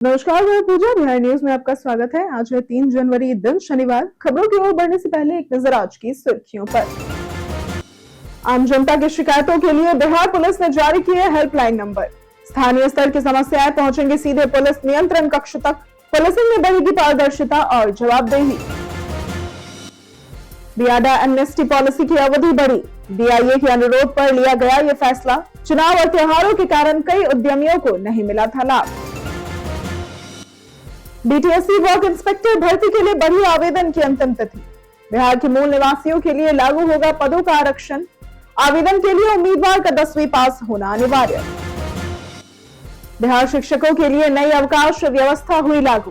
नमस्कार, मैं पूजा। बिहार न्यूज में आपका स्वागत है। आज है 3 जनवरी, दिन शनिवार। खबरों की ओर बढ़ने से पहले एक नजर आज की सुर्खियों पर। आम जनता की शिकायतों के लिए बिहार पुलिस ने जारी किए हेल्पलाइन नंबर। स्थानीय स्तर की समस्याएं पहुंचेंगी सीधे पुलिस नियंत्रण कक्ष तक। पुलिसिंग में बढ़ेगी पारदर्शिता और जवाबदेही। बियाडा एमनेस्टी पॉलिसी की अवधि बढ़ी। डीआईए के अनुरोध पर लिया गया ये फैसला। चुनाव और त्योहारों के कारण कई उद्यमियों को नहीं मिला था लाभ। बीटीएससी वर्क इंस्पेक्टर भर्ती के लिए बढ़ी आवेदन की अंतिम तिथि। बिहार के मूल निवासियों के लिए लागू होगा पदों का आरक्षण। आवेदन के लिए उम्मीदवार का 10वीं पास होना अनिवार्य। बिहार शिक्षकों के लिए नई अवकाश व्यवस्था हुई लागू।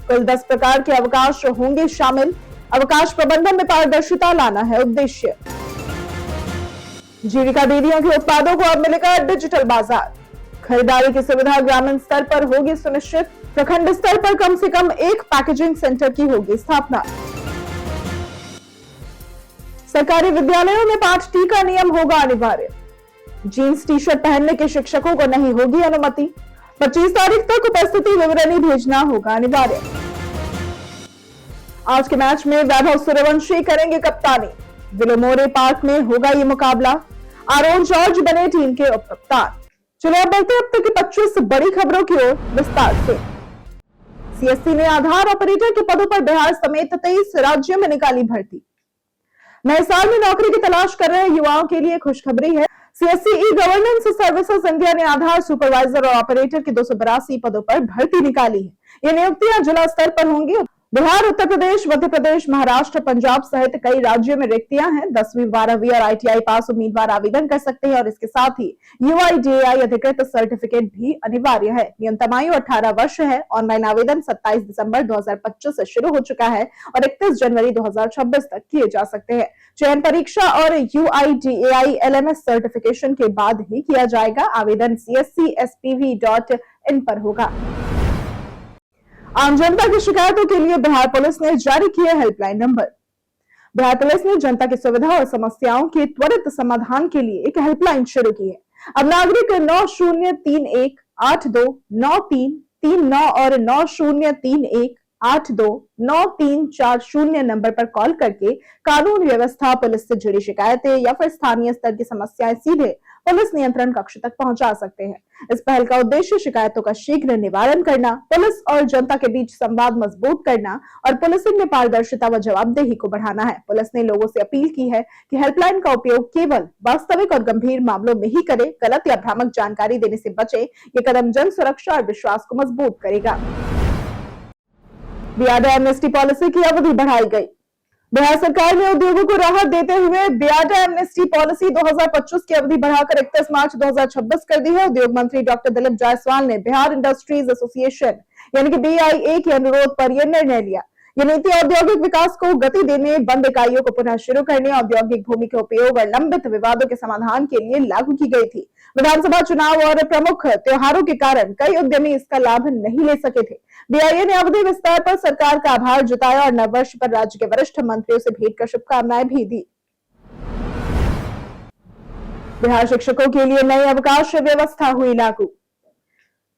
कुल 10 प्रकार के अवकाश होंगे शामिल। अवकाश प्रबंधन में पारदर्शिता लाना है उद्देश्य। जीविका दीदियों के उत्पादों को अब मिलेगा डिजिटल बाजार। खरीदारी की सुविधा ग्रामीण स्तर पर होगी सुनिश्चित। प्रखंड स्तर पर कम से कम एक पैकेजिंग सेंटर की होगी स्थापना। सरकारी विद्यालयों में पाठ टीका नियम होगा अनिवार्य। जीन्स टी शर्ट पहनने के शिक्षकों को नहीं होगी अनुमति। 25 तारीख तक उपस्थिति विवरणी भेजना होगा अनिवार्य। आज के मैच में वैभव सूर्यवंशी करेंगे कप्तानी। विलोमोरे पार्क में होगा ये मुकाबला। आरोन जॉर्ज बने टीम के उप कप्तान। चलो अब बढ़ते अब तक की 25 बड़ी खबरों की ओर विस्तार से। सीएससी ने आधार ऑपरेटर के पदों पर बिहार समेत 23 राज्यों में निकाली भर्ती। नए साल में नौकरी की तलाश कर रहे युवाओं के लिए खुशखबरी है। CSC e governance services India ने आधार सुपरवाइजर और ऑपरेटर के 282 पदों पर भर्ती निकाली है। ये नियुक्तियां जिला स्तर पर होंगी। बिहार, उत्तर प्रदेश, मध्य प्रदेश, महाराष्ट्र, पंजाब सहित कई राज्यों में रिक्तियां हैं। 10वीं, 12वीं और आईटीआई पास उम्मीदवार आवेदन कर सकते हैं और इसके साथ ही यूआईडीएआई अधिकृत सर्टिफिकेट भी अनिवार्य है। न्यूनतम आयु 18 वर्ष है। ऑनलाइन आवेदन 27 दिसंबर 2025 से शुरू हो चुका है और 31 जनवरी 2026 तक किए जा सकते हैं। चयन परीक्षा और यूआईडीएआई एलएमएस सर्टिफिकेशन के बाद ही किया जाएगा। आवेदन cscspv.in पर होगा। आम जनता की शिकायतों के लिए बिहार पुलिस ने जारी किए हेल्पलाइन नंबर। बिहार पुलिस ने जनता की सुविधा और समस्याओं के त्वरित समाधान के लिए एक हेल्पलाइन शुरू की है। अब नागरिक 9031829339 और 9031829340 नंबर पर कॉल करके कानून व्यवस्था, पुलिस से जुड़ी शिकायतें या फिर स्थानीय स्तर की समस्याएं सीधे पुलिस नियंत्रण कक्ष तक पहुंचा सकते हैं। इस पहल का उद्देश्य शिकायतों का शीघ्र निवारण करना, पुलिस और जनता के बीच संवाद मजबूत करना और पुलिसिंग में पारदर्शिता व जवाबदेही को बढ़ाना है। पुलिस ने लोगों से अपील की है कि हेल्पलाइन का उपयोग केवल वास्तविक और गंभीर मामलों में ही करें। गलत या भ्रामक जानकारी देने से बचे। ये कदम जन सुरक्षा और विश्वास को मजबूत करेगा। बियाडा एमनेस्टी पॉलिसी की अवधि बढ़ाई गई। बिहार सरकार ने उद्योगों को राहत देते हुए बियाडा एमनेस्टी पॉलिसी 2025 की अवधि बढ़ाकर 31 मार्च 2026 कर दी है। उद्योग मंत्री डॉक्टर दिलीप जायसवाल ने बिहार इंडस्ट्रीज एसोसिएशन यानी कि बीआईए के अनुरोध पर यह निर्णय लिया। ये नीति औद्योगिक विकास को गति देने, बंद इकाइयों को पुनः शुरू करने, औद्योगिक भूमि के उपयोग और लंबित विवादों के समाधान के लिए लागू की गई थी। विधानसभा चुनाव और प्रमुख त्योहारों के कारण कई उद्यमी इसका लाभ नहीं ले सके थे। बीआईए ने अवधि विस्तार पर सरकार का आभार जताया और नववर्ष पर राज्य के वरिष्ठ मंत्रियों से भेंट कर शुभकामनाएं भी दी। बिहार शिक्षकों के लिए नई अवकाश व्यवस्था हुई लागू।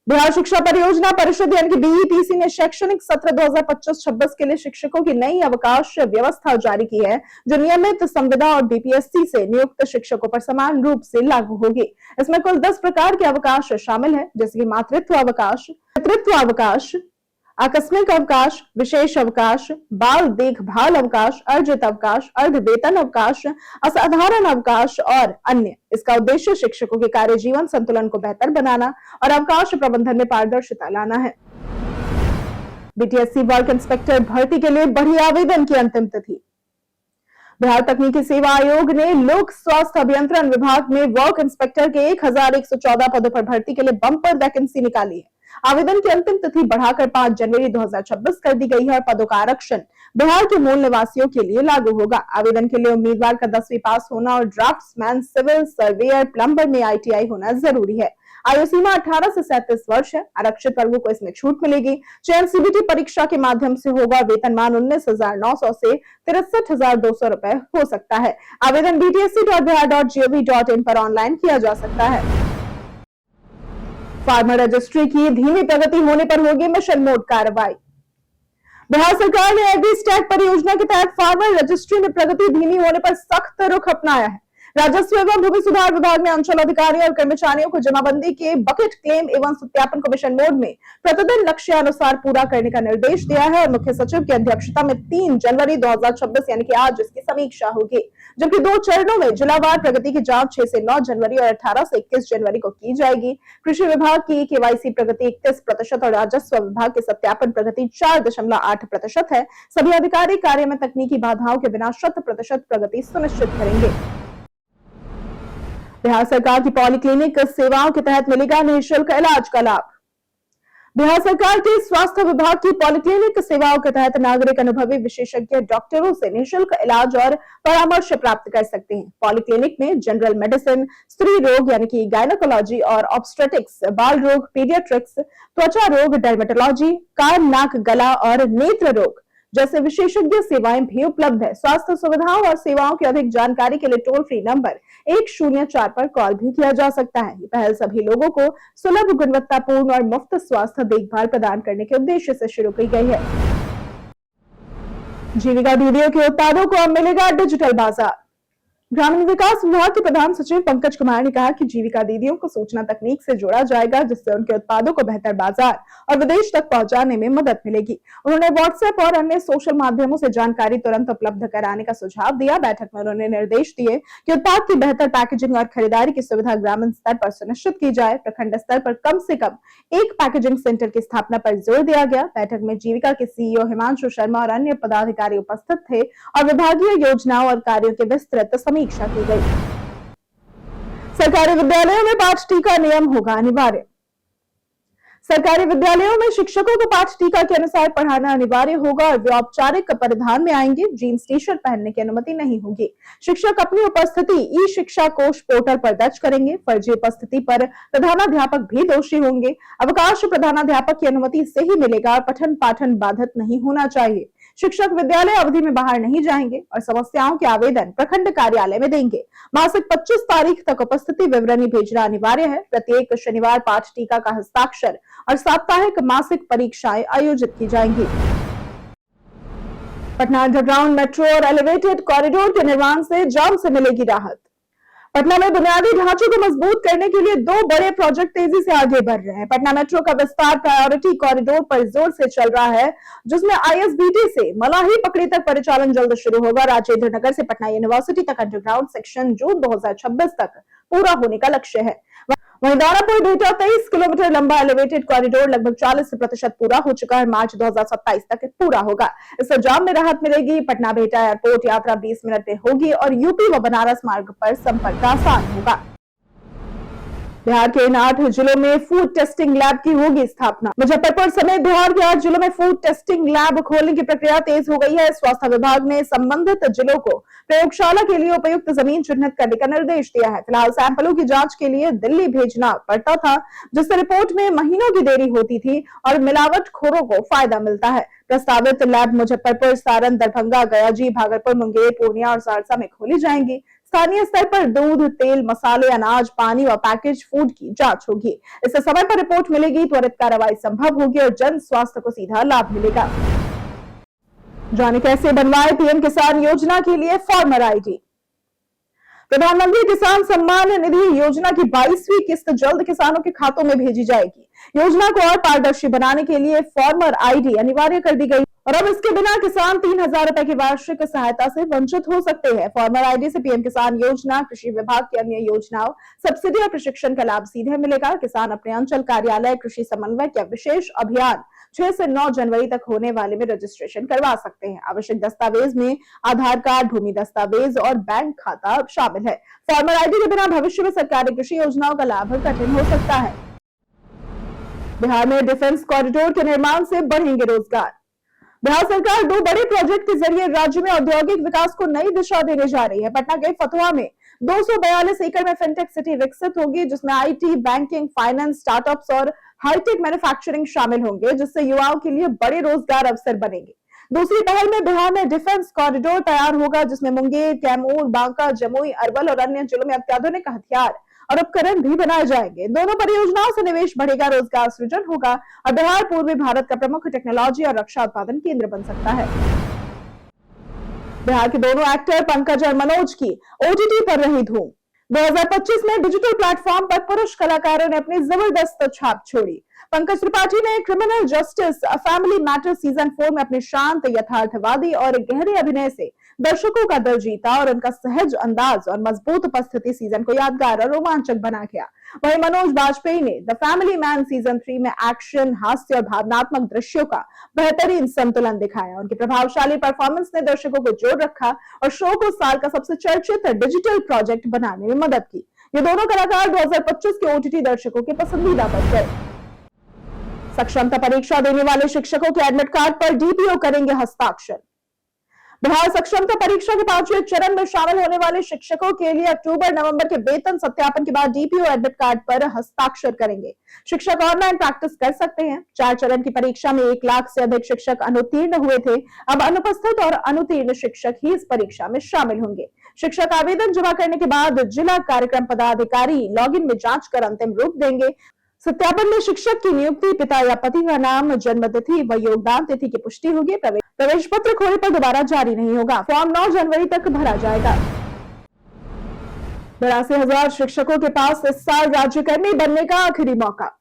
बिहार शिक्षा परियोजना परिषद यानी कि बीईपीसी ने शैक्षणिक सत्र 2025-26 के लिए शिक्षकों की नई अवकाश व्यवस्था जारी की है, जो नियमित संविदा और बीपीएससी से नियुक्त शिक्षकों पर समान रूप से लागू होगी। इसमें कुल 10 प्रकार के अवकाश शामिल है, जैसे कि मातृत्व अवकाश, पितृत्व अवकाश, आकस्मिक अवकाश, विशेष अवकाश, बाल देखभाल अवकाश, अर्जित अवकाश, अर्ध वेतन अवकाश, असाधारण अवकाश और अन्य। इसका उद्देश्य शिक्षकों के कार्य जीवन संतुलन को बेहतर बनाना और अवकाश प्रबंधन में पारदर्शिता लाना है। बीटीएससी वर्क इंस्पेक्टर भर्ती के लिए बढ़ी आवेदन की अंतिम तिथि। बिहार तकनीकी सेवा आयोग ने लोक स्वास्थ्य अभियंत्रण विभाग में वर्क इंस्पेक्टर के 1114 पदों पर भर्ती के लिए बम्पर वैकेंसी निकाली है। आवेदन की अंतिम तिथि बढ़ाकर 5 जनवरी 2026 कर दी गई है और पदों का आरक्षण बिहार के मूल निवासियों के लिए लागू होगा। आवेदन के लिए उम्मीदवार का 10वीं पास होना और ड्राफ्ट्समैन, सिविल सर्वेयर, प्लम्बर में आईटीआई होना जरूरी है। आयु सीमा 18 से 37 वर्ष है। आरक्षित वर्गों को इसमें छूट मिलेगी। चयन सीबीटी परीक्षा के माध्यम से होगा। वेतनमान 19,900 से 63,200 रुपए हो सकता है। आवेदन btsc.bihar.gov.in पर ऑनलाइन किया जा सकता है। फार्मर रजिस्ट्री की धीमी प्रगति होने पर होगी मिशन मोड कार्रवाई। बिहार सरकार ने एग्री स्टैक परियोजना के तहत फार्मर रजिस्ट्री में प्रगति धीमी होने पर सख्त रुख अपनाया है। राजस्व एवं भूमि सुधार विभाग ने अंचल अधिकारियों और कर्मचारियों को जमाबंदी के बकेट क्लेम एवं सत्यापन को मिशन मोड में प्रतिदिन लक्ष्यानुसार पूरा करने का निर्देश दिया है और मुख्य सचिव की अध्यक्षता में 3 जनवरी 2026 यानी कि आज इसकी समीक्षा होगी, जबकि 2 चरणों में जिलावार प्रगति की जांच 6 से 9 जनवरी और 18 से 21 जनवरी को की जाएगी। कृषि विभाग की केवाईसी प्रगति 31% और राजस्व विभाग की सत्यापन प्रगति 4.8% है। सभी अधिकारी कार्य में तकनीकी बाधाओं के बिना 100% प्रगति सुनिश्चित करेंगे। बिहार सरकार की पॉलीक्लिनिक सेवाओं के तहत मिलेगा निःशुल्क इलाज का लाभ। बिहार सरकार के स्वास्थ्य विभाग की पॉलीक्लिनिक सेवाओं के तहत नागरिक अनुभवी विशेषज्ञ डॉक्टरों से निःशुल्क इलाज और परामर्श प्राप्त कर सकते हैं। पॉलीक्लिनिक में जनरल मेडिसिन, स्त्री रोग यानी कि गायनेकोलॉजी और ऑब्स्टेट्रिक्स, बाल रोग, पीडियाट्रिक्स, त्वचा रोग, डर्मेटोलॉजी, कान, नाक, गला और नेत्र रोग जैसे विशेषज्ञ सेवाएं भी उपलब्ध है। स्वास्थ्य सुविधाओं और सेवाओं की अधिक जानकारी के लिए टोल फ्री नंबर 104 पर कॉल भी किया जा सकता है। ये पहल सभी लोगों को सुलभ, गुणवत्तापूर्ण और मुफ्त स्वास्थ्य देखभाल प्रदान करने के उद्देश्य से शुरू की गई है। जीविका दीदियों के उत्पादों को अब मिलेगा डिजिटल बाजार। ग्रामीण विकास विभाग के प्रधान सचिव पंकज कुमार ने कहा कि जीविका दीदियों को सूचना तकनीक से जोड़ा जाएगा, जिससे उनके उत्पादों को बेहतर बाजार और विदेश तक पहुंचाने में मदद मिलेगी। उन्होंने व्हाट्सएप और अन्य सोशल माध्यमों से जानकारी तुरंत उपलब्ध कराने का सुझाव दिया। बैठक में उन्होंने निर्देश दिए कि उत्पाद की बेहतर पैकेजिंग और खरीदारी की सुविधा ग्रामीण स्तर पर सुनिश्चित की जाए। प्रखंड स्तर पर कम से कम एक पैकेजिंग सेंटर की स्थापना पर जोर दिया गया। बैठक में जीविका के सीईओ हिमांशु शर्मा और अन्य पदाधिकारी उपस्थित थे और विभागीय योजनाओं और कार्यों की विस्तृत समीक्षा की गई। सरकारी विद्यालयों में पाठ टीका नियम होगा अनिवार्य। सरकारी विद्यालयों में शिक्षकों को पाठ टीका के अनुसार पढ़ाना अनिवार्य होगा और वे औपचारिक परिधान में आएंगे। जीन्स टी शर्ट पहनने की अनुमति नहीं होगी। शिक्षक अपनी उपस्थिति ई शिक्षा कोष पोर्टल पर दर्ज करेंगे। फर्जी उपस्थिति पर प्रधानाध्यापक भी दोषी होंगे। अवकाश प्रधानाध्यापक की अनुमति से ही मिलेगा। पठन पाठन बाधित नहीं होना चाहिए। शिक्षक विद्यालय अवधि में बाहर नहीं जाएंगे और समस्याओं के आवेदन प्रखंड कार्यालय में देंगे। मासिक 25 तारीख तक उपस्थिति विवरणी भेजना अनिवार्य है। प्रत्येक शनिवार पाठ टीका का हस्ताक्षर और साप्ताहिक मासिक परीक्षाएं आयोजित की जाएंगी। पटना अंडरग्राउंड मेट्रो और एलिवेटेड कॉरिडोर के निर्माण से जाम से मिलेगी राहत। पटना में बुनियादी ढांचे को मजबूत करने के लिए 2 बड़े प्रोजेक्ट तेजी से आगे बढ़ रहे हैं। पटना मेट्रो का विस्तार प्रायोरिटी कॉरिडोर पर जोर से चल रहा है, जिसमें आईएसबीटी से मलाही पकड़ी तक परिचालन जल्द शुरू होगा। राजेंद्र नगर से पटना यूनिवर्सिटी तक अंडरग्राउंड सेक्शन जून 2026 तक पूरा होने का लक्ष्य है। वहीं दानापुर बिहटा 23 किलोमीटर लंबा एलिवेटेड कॉरिडोर लगभग 40% पूरा हो चुका है। मार्च 2027 तक पूरा होगा। इससे जाम में राहत मिलेगी। पटना बिहटा एयरपोर्ट यात्रा 20 मिनट में होगी और यूपी व बनारस मार्ग पर संपर्क आसान होगा। बिहार के इन 8 जिलों में फूड टेस्टिंग लैब की होगी स्थापना। मुजफ्फरपुर समेत बिहार के 8 जिलों में फूड टेस्टिंग लैब खोलने की प्रक्रिया तेज हो गई है। स्वास्थ्य विभाग ने संबंधित जिलों को प्रयोगशाला के लिए उपयुक्त जमीन चिन्हित करने का निर्देश दिया है। फिलहाल सैंपलों की जांच के लिए दिल्ली भेजना पड़ता था, जिससे रिपोर्ट में महीनों की देरी होती थी और मिलावटखोरों को फायदा मिलता है। प्रस्तावित लैब मुजफ्फरपुर, सारण, दरभंगा, गयाजी, भागलपुर, मुंगेर, पूर्णिया और सहरसा में खोली जाएंगी। स्थानीय स्तर पर दूध, तेल, मसाले, अनाज, पानी और पैकेज फूड की जांच होगी। इससे समय पर रिपोर्ट मिलेगी, त्वरित कार्रवाई संभव होगी और जन स्वास्थ्य को सीधा लाभ मिलेगा। जाने कैसे बनवाए पीएम किसान योजना के लिए फार्मर आईडी। प्रधानमंत्री किसान सम्मान निधि योजना की 22वीं किस्त जल्द किसानों के खातों में भेजी जाएगी। योजना को और पारदर्शी बनाने के लिए फार्मर आईडी अनिवार्य कर दी गई और अब इसके बिना किसान 3000 रुपए की वार्षिक सहायता से वंचित हो सकते हैं। फार्मर आईडी से पीएम किसान योजना, कृषि विभाग की अन्य योजनाओं, सब्सिडी और प्रशिक्षण का लाभ सीधे मिलेगा। किसान अपने अंचल कार्यालय, कृषि समन्वय या विशेष अभियान 6 से 9 जनवरी तक होने वाले में रजिस्ट्रेशन करवा सकते हैं। आवश्यक दस्तावेज में आधार कार्ड, भूमि दस्तावेज और बैंक खाता शामिल है। फार्मर आईडी के बिना भविष्य में सरकारी कृषि योजनाओं का लाभ कठिन हो सकता है। बिहार में डिफेंस कॉरिडोर के निर्माण से बढ़ेंगे रोजगार। बिहार सरकार 2 बड़े प्रोजेक्ट के जरिए राज्य में औद्योगिक विकास को नई दिशा देने जा रही है। पटना के फतुहा में 242 एकड़ में फिनटेक सिटी विकसित होगी, जिसमें आईटी, बैंकिंग, फाइनेंस, स्टार्टअप्स और हाईटेक मैन्युफैक्चरिंग शामिल होंगे, जिससे युवाओं के लिए बड़े रोजगार अवसर बनेंगे। दूसरी पहल में बिहार में डिफेंस कॉरिडोर तैयार होगा, जिसमें मुंगेर, कैमूर, बांका, जमुई, अरवल और अन्य जिलों में अत्याधुनिक हथियार और उपकरण भी बनाए जाएंगे। दोनों परियोजनाओं से निवेश बढ़ेगा, रोजगार सृजन होगा और बिहार पूर्वी भारत का प्रमुख टेक्नोलॉजी और रक्षा उत्पादन केंद्र बन सकता है। बिहार के दोनों एक्टर पंकज और मनोज की ओटीटी पर रही धूम। 2025 में डिजिटल प्लेटफॉर्म पर पुरुष कलाकारों ने अपनी जबरदस्त छाप छोड़ी। पंकज त्रिपाठी ने criminal justice family matter season 4 में अपने शांत, यथार्थवादी और गहरे अभिनय से दर्शकों का दिल जीता और उनका सहज अंदाज और मजबूत उपस्थिति सीजन को यादगार और रोमांचक बना गया। वहीं मनोज बाजपेयी ने द फैमिली मैन सीजन 3 में एक्शन, हास्य और भावनात्मक दृश्यों का बेहतरीन संतुलन दिखाया। उनकी प्रभावशाली परफॉर्मेंस ने दर्शकों को जोड़ रखा और शो को साल का सबसे चर्चित डिजिटल प्रोजेक्ट बनाने में मदद की। ये दोनों कलाकार 2025 के ओटीटी दर्शकों के पसंदीदा बन गए। सक्षमता परीक्षा देने वाले शिक्षकों के एडमिट कार्ड पर डीपीओ करेंगे हस्ताक्षर। बिहार सक्षमता परीक्षा के 5वें चरण में शामिल होने वाले शिक्षकों के लिए अक्टूबर-नवंबर के वेतन सत्यापन के बाद डीपीओ एडमिट कार्ड पर हस्ताक्षर करेंगे। शिक्षक ऑनलाइन प्रैक्टिस कर सकते हैं। 4 चरण की परीक्षा में 1 लाख से अधिक शिक्षक अनुत्तीर्ण हुए थे। अब अनुपस्थित और अनुत्तीर्ण शिक्षक ही इस परीक्षा में शामिल होंगे। शिक्षक आवेदन जमा करने के बाद जिला कार्यक्रम पदाधिकारी लॉगिन में जांच कर अंतिम रूप देंगे। सत्यापन में शिक्षक की नियुक्ति, पिता या पति का नाम, जन्म तिथि व योगदान तिथि की पुष्टि होगी। प्रवेश पत्र खोने पर दोबारा जारी नहीं होगा। फॉर्म 9 जनवरी तक भरा जाएगा। 82,000 शिक्षकों के पास इस साल राज्यकर्मी बनने का आखिरी मौका।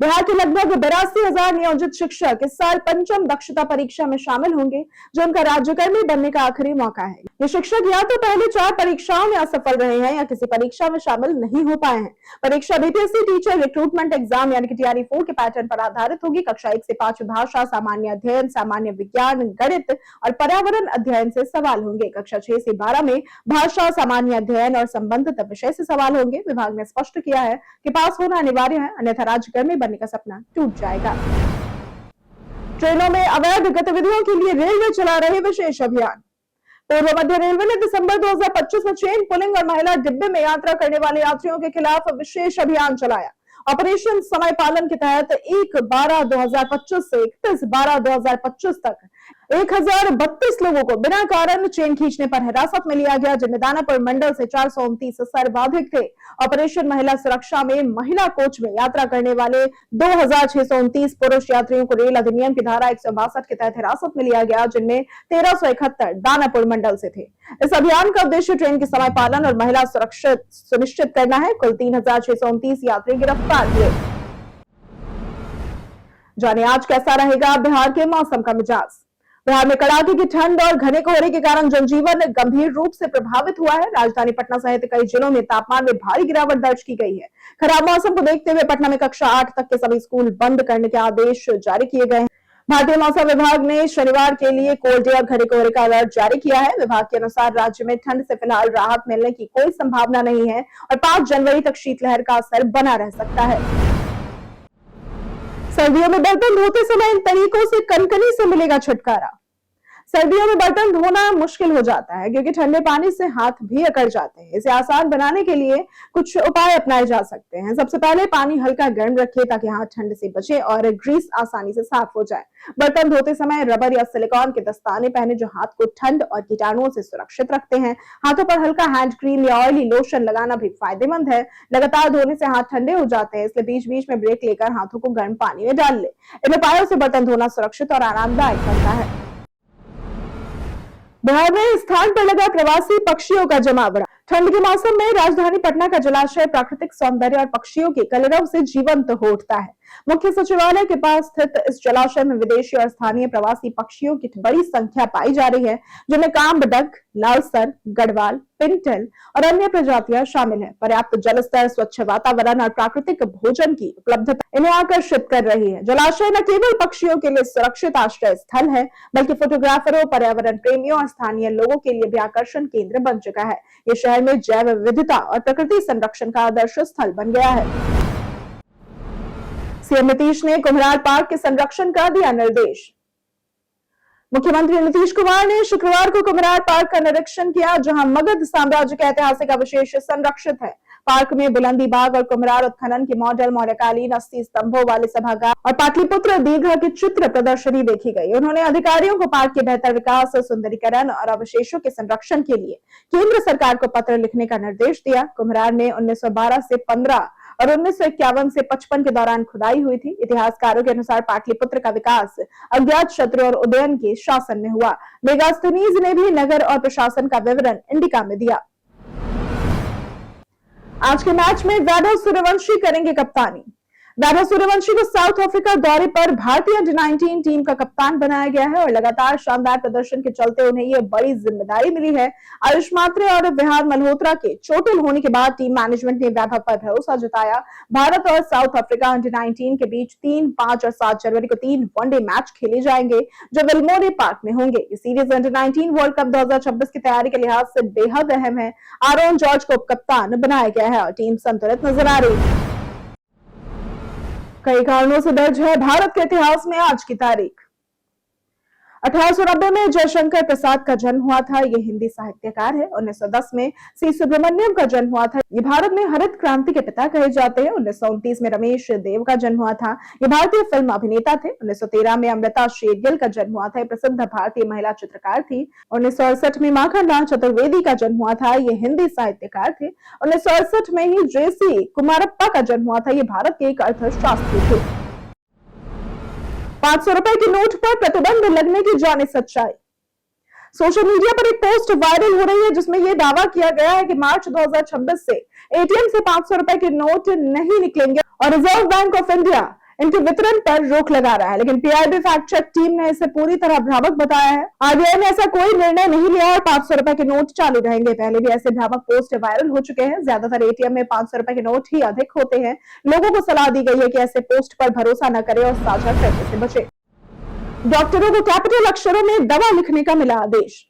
बिहार के लगभग 82,000 नियोजित शिक्षक इस साल 5वीं दक्षता परीक्षा में शामिल होंगे, जो उनका राज्यकर्मी बनने का आखिरी मौका है। ये शिक्षक या तो पहले 4 परीक्षाओं में असफल रहे हैं या किसी परीक्षा में शामिल नहीं हो पाए हैं। परीक्षा बीपीएससी टीचर रिक्रूटमेंट एग्जाम यानी कि टीआरई 4 के पैटर्न पर आधारित होगी। कक्षा 1 से 5 भाषा, सामान्य अध्ययन, सामान्य विज्ञान, गणित और पर्यावरण अध्ययन से सवाल होंगे। कक्षा 6 से 12 में भाषा, सामान्य अध्ययन और संबंधित विषय से सवाल होंगे। विभाग ने स्पष्ट किया है कि पास होना अनिवार्य है, अन्यथा राज्यकर्मी बनने का सपना टूट जाएगा। ट्रेनों में अवैध गतिविधियों के लिए रेलवे चला रहे विशेष अभियान। पूर्व मध्य रेलवे ने दिसंबर 2025 में चेन पुलिंग और महिला डिब्बे में यात्रा करने वाले यात्रियों के खिलाफ विशेष अभियान चलाया। ऑपरेशन समय पालन के तहत 1/12/2025 से 31/12/2025 तक 1032 लोगों को बिना कारण चेन खींचने पर हिरासत में लिया गया, जिनमें दानापुर मंडल से 429 सर्वाधिक थे। ऑपरेशन महिला सुरक्षा में महिला कोच में यात्रा करने वाले 2629 पुरुष यात्रियों को रेल अधिनियम की धारा 162 के तहत हिरासत में लिया गया, जिनमें 1371 दानापुर मंडल से थे। इस अभियान का उद्देश्य ट्रेन के समय पालन और महिला सुरक्षा सुनिश्चित करना है। कुल 3629 यात्री गिरफ्तार हुए। जाने आज कैसा रहेगा बिहार के मौसम का मिजाज। बिहार में कड़ाके की ठंड और घने कोहरे के कारण जनजीवन गंभीर रूप से प्रभावित हुआ है। राजधानी पटना सहित कई जिलों में तापमान में भारी गिरावट दर्ज की गई है। खराब मौसम को देखते हुए पटना में कक्षा 8 तक के सभी स्कूल बंद करने के आदेश जारी किए गए हैं। भारतीय मौसम विभाग ने शनिवार के लिए कोल्ड डे और घने कोहरे का अलर्ट जारी किया है। विभाग के अनुसार राज्य में ठंड से फिलहाल राहत मिलने की कोई संभावना नहीं है और 5 जनवरी तक शीतलहर का असर बना रह सकता है। सर्दियों में बर्तन धोते समय इन तरीकों से कनकनी से मिलेगा छुटकारा। सर्दियों में बर्तन धोना मुश्किल हो जाता है क्योंकि ठंडे पानी से हाथ भी अकड़ जाते हैं। इसे आसान बनाने के लिए कुछ उपाय अपनाए जा सकते हैं। सबसे पहले पानी हल्का गर्म रखें ताकि हाथ ठंड से बचे और ग्रीस आसानी से साफ हो जाए। बर्तन धोते समय रबर या सिलिकॉन के दस्ताने पहने जो हाथ को ठंड और कीटाणुओं से सुरक्षित रखते हैं। हाथों पर हल्का हैंड क्रीम या ऑयली लोशन लगाना भी फायदेमंद है। लगातार धोने से हाथ ठंडे हो जाते हैं, इसलिए बीच बीच में ब्रेक लेकर हाथों को गर्म पानी में डाल ले। इन उपायों से बर्तन धोना सुरक्षित और आरामदायक बनता है। बिहार में स्थान पर लगा प्रवासी पक्षियों का जमावड़ा। ठंड के मौसम में राजधानी पटना का जलाशय प्राकृतिक सौंदर्य और पक्षियों के कलरव से जीवंत हो उठता है। मुख्य सचिवालय के पास स्थित इस जलाशय में विदेशी और स्थानीय प्रवासी पक्षियों की बड़ी संख्या पाई जा रही है, जिनमें कामबडक, लालसर, गढ़वाल, पिंटल और अन्य प्रजातियां शामिल हैं। पर्याप्त जल स्तर, स्वच्छ वातावरण और प्राकृतिक भोजन की उपलब्धता इन्हें आकर्षित कर रही है। जलाशय न केवल पक्षियों के लिए सुरक्षित आश्रय स्थल है, बल्कि फोटोग्राफरों, पर्यावरण प्रेमियों और स्थानीय लोगों के लिए भी आकर्षण केंद्र बन चुका है। ये शहर में जैव विविधता और प्रकृति संरक्षण का आदर्श स्थल बन गया है। सीएम नीतीश ने कुम्हरार पार्क के संरक्षण का दिया निर्देश। मुख्यमंत्री नीतीश कुमार ने शुक्रवार को कुम्हरार पार्क का निरीक्षण किया, जहां मगध साम्राज्य का ऐतिहासिक अवशेष संरक्षित है। पार्क में बुलंदी बाग और कुम्हरार उत्खनन की मॉडल, मौर्यकालीन 80 स्तंभों वाले सभागार और पाटलिपुत्र दीर्घा की चित्र प्रदर्शनी देखी गई। उन्होंने अधिकारियों को पार्क के बेहतर विकास, सुंदरीकरण और अवशेषों के संरक्षण के लिए केंद्र सरकार को पत्र लिखने का निर्देश दिया। कुम्हरार में 1912 से 15 और 1951 से 55 के दौरान खुदाई हुई थी। इतिहासकारों के अनुसार पाटलिपुत्र का विकास अज्ञात शत्रु और उदयन के शासन में हुआ। मेगास्थनीज ने भी नगर और प्रशासन का विवरण इंडिका में दिया। आज के मैच में वैभव सूर्यवंशी करेंगे कप्तानी। वैभव सूर्यवंशी को साउथ अफ्रीका दौरे पर भारतीय अंडर-19 टीम का कप्तान बनाया गया है और लगातार शानदार प्रदर्शन के चलते उन्हें यह बड़ी जिम्मेदारी मिली है। आयुष मात्रे और विहार मल्होत्रा के चोटिल होने के बाद टीम मैनेजमेंट ने वैभव पर भरोसा जताया। भारत और साउथ अफ्रीका अंडर-19 के बीच 3, 5 और 7 जनवरी को 3 वनडे मैच खेले जाएंगे जो विलमोरे पार्क में होंगे। ये सीरीज अंडर-19 वर्ल्ड कप 2026 की तैयारी के लिहाज से बेहद अहम है। आरोन जॉर्ज को कप्तान बनाया गया है और टीम संतुलित नजर आ रही है। कई कारणों से दर्ज है भारत के इतिहास में आज की तारीख। 1890 में जयशंकर प्रसाद का जन्म हुआ था। ये हिंदी साहित्यकार है। 1910 में सी सुब्रमण्यम का जन्म हुआ था। ये भारत में हरित क्रांति के पिता कहे जाते हैं। 1929 में रमेश देव का जन्म हुआ था। ये भारतीय फिल्म अभिनेता थे। 1913 में अमृता शेरगिल का जन्म हुआ था। ये प्रसिद्ध भारतीय महिला चित्रकार थी। 1968 में माखनलाल चतुर्वेदी का जन्म हुआ था। ये हिंदी साहित्यकार थे। 1968 में ही जेसी कुमारप्पा का जन्म हुआ था। ये भारत के एक अर्थशास्त्री थे। 500 रुपए के नोट पर प्रतिबंध लगने की जाने सच्चाई। सोशल मीडिया पर एक पोस्ट वायरल हो रही है जिसमें यह दावा किया गया है कि मार्च 2026 से एटीएम से 500 रुपए के नोट नहीं निकलेंगे और रिजर्व बैंक ऑफ इंडिया इनके वितरण पर रोक लगा रहा है। लेकिन पीआईबी फैक्ट चेक टीम ने इसे पूरी तरह भ्रामक बताया है। आरबीआई ने ऐसा कोई निर्णय नहीं लिया और 500 रुपए के नोट चालू रहेंगे। पहले भी ऐसे भ्रामक पोस्ट वायरल हो चुके हैं। ज्यादातर एटीएम में 500 रुपए के नोट ही अधिक होते हैं। लोगों को सलाह दी गई है कि ऐसे पोस्ट पर भरोसा न करें और साझा करने से बचें। डॉक्टरों को कैपिटल अक्षरों में दवा लिखने का मिला आदेश।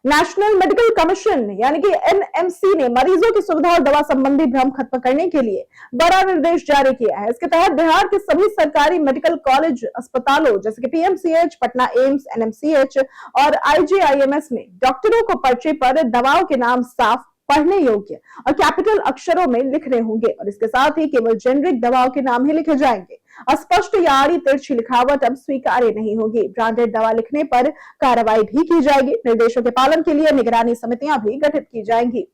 नेशनल मेडिकल कमीशन यानी कि एनएमसी ने मरीजों की सुविधा और दवा संबंधी भ्रम खत्म करने के लिए बड़ा निर्देश जारी किया है। इसके तहत बिहार के सभी सरकारी मेडिकल कॉलेज अस्पतालों जैसे कि पीएमसीएच, पटना एम्स, एनएमसीएच और आईजीआईएमएस में डॉक्टरों को पर्चे पर दवाओं के नाम साफ, पढ़ने योग्य और कैपिटल अक्षरों में लिखने होंगे और इसके साथ ही केवल जेनरिक दवाओं के नाम ही लिखे जाएंगे। अस्पष्ट या आड़ी तिरछी लिखावट अब स्वीकार्य नहीं होगी। ब्रांडेड दवा लिखने पर कार्रवाई भी की जाएगी। निर्देशों के पालन के लिए निगरानी समितियां भी गठित की जाएंगी।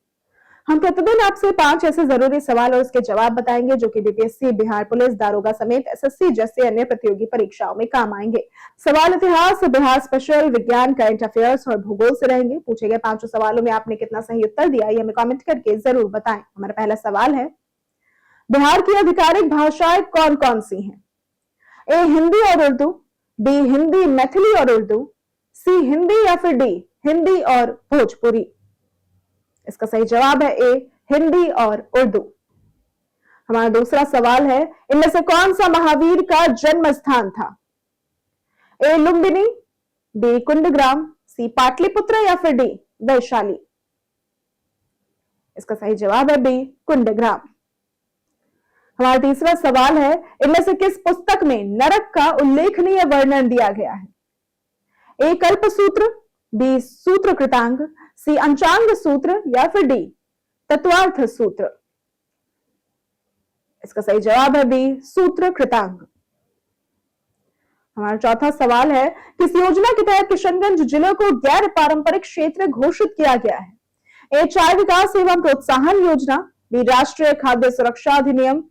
हम प्रतिदिन आपसे 5 ऐसे जरूरी सवाल और उसके जवाब बताएंगे जो कि बीपीएससी, बिहार पुलिस, दारोगा समेत एसएससी जैसे अन्य प्रतियोगी परीक्षाओं में काम आएंगे। सवाल इतिहास, बिहार स्पेशल, विज्ञान, करंट अफेयर्स और भूगोल से रहेंगे। पूछे गए 5 सवालों में आपने कितना सही उत्तर दिया ये हमें कमेंट करके जरूर बताएं। हमारा पहला सवाल है, बिहार की आधिकारिक भाषाएं कौन कौन सी हैं? ए हिंदी और उर्दू, बी हिंदी, मैथिली और उर्दू, सी हिंदी या फिर डी हिंदी और भोजपुरी। इसका सही जवाब है ए हिंदी और उर्दू। हमारा दूसरा सवाल है, इनमें से कौन सा महावीर का जन्म स्थान था? ए लुम्बिनी, बी कुंडग्राम, सी पाटलिपुत्र या फिर डी वैशाली। इसका सही जवाब है बी कुंडग्राम। हमारा तीसरा सवाल है, इनमें से किस पुस्तक में नरक का उल्लेखनीय वर्णन दिया गया है? ए कल्पसूत्र, बी सूत्र कृतांग, सी अंचांग सूत्र या फिर डी तत्वार्थ सूत्र। इसका सही जवाब है बी सूत्र कृतांग। हमारा चौथा सवाल है, किस योजना के तहत किशनगंज जिले को गैर पारंपरिक क्षेत्र घोषित किया गया है? ए चाय विकास एवं प्रोत्साहन योजना, बी राष्ट्रीय खाद्य सुरक्षा अधिनियम,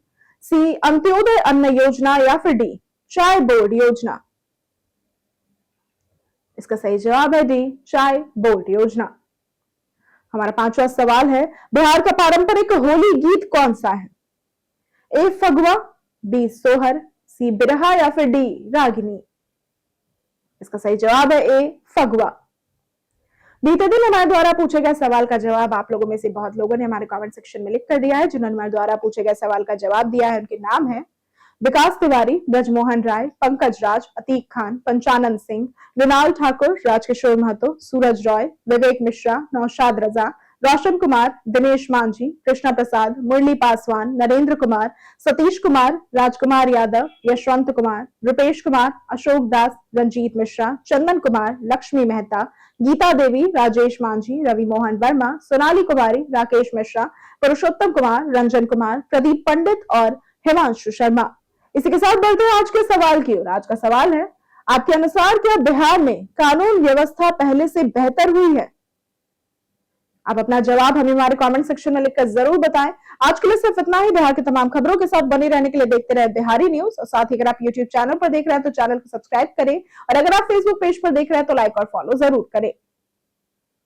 सी अंत्योदय अन्न योजना या फिर डी चाय बोर्ड योजना। इसका सही जवाब है डी चाय बोर्ड योजना। हमारा पांचवा सवाल है, बिहार का पारंपरिक होली गीत कौन सा है? ए फगुआ, बी सोहर, सी बिरहा या फिर डी रागिनी। इसका सही जवाब है ए फगुआ। बीते दिन हमारे द्वारा पूछे गए सवाल का जवाब आप लोगों में से बहुत लोगों ने हमारे कमेंट सेक्शन में लिख कर दिया है। जिन्होंने हमारे द्वारा पूछे गए सवाल का जवाब दिया है उनके नाम है विकास तिवारी, ब्रजमोहन राय, पंकज राज, अतीक खान, पंचानंद सिंह, मृणाल ठाकुर, राजकिशोर महतो, सूरज रॉय, विवेक मिश्रा, नौशाद रजा, रोशन कुमार, दिनेश मांझी, कृष्णा प्रसाद, मुरली पासवान, नरेंद्र कुमार, सतीश कुमार, राजकुमार यादव, यशवंत कुमार, रुपेश कुमार, अशोक दास, रंजीत मिश्रा, चंदन कुमार, लक्ष्मी मेहता, गीता देवी, राजेश मांझी, रवि मोहन वर्मा, सोनाली कुमारी, राकेश मिश्रा, पुरुषोत्तम कुमार, रंजन कुमार, प्रदीप पंडित और हिमांशु शर्मा। इसी के साथ बढ़ते हैं आज के सवाल की ओर। आज का सवाल है, आपके अनुसार क्या बिहार में कानून व्यवस्था पहले से बेहतर हुई है? आप अपना जवाब हमें हमारे कमेंट सेक्शन में लिखकर जरूर बताएं। आज के लिए सिर्फ इतना ही। बिहार की तमाम खबरों के साथ बने रहने के लिए देखते रहे बिहारी न्यूज। और साथ ही अगर आप यूट्यूब चैनल पर देख रहे हैं तो चैनल को सब्सक्राइब करें, और अगर आप फेसबुक पेज पर देख रहे हैं तो लाइक और फॉलो जरूर करें।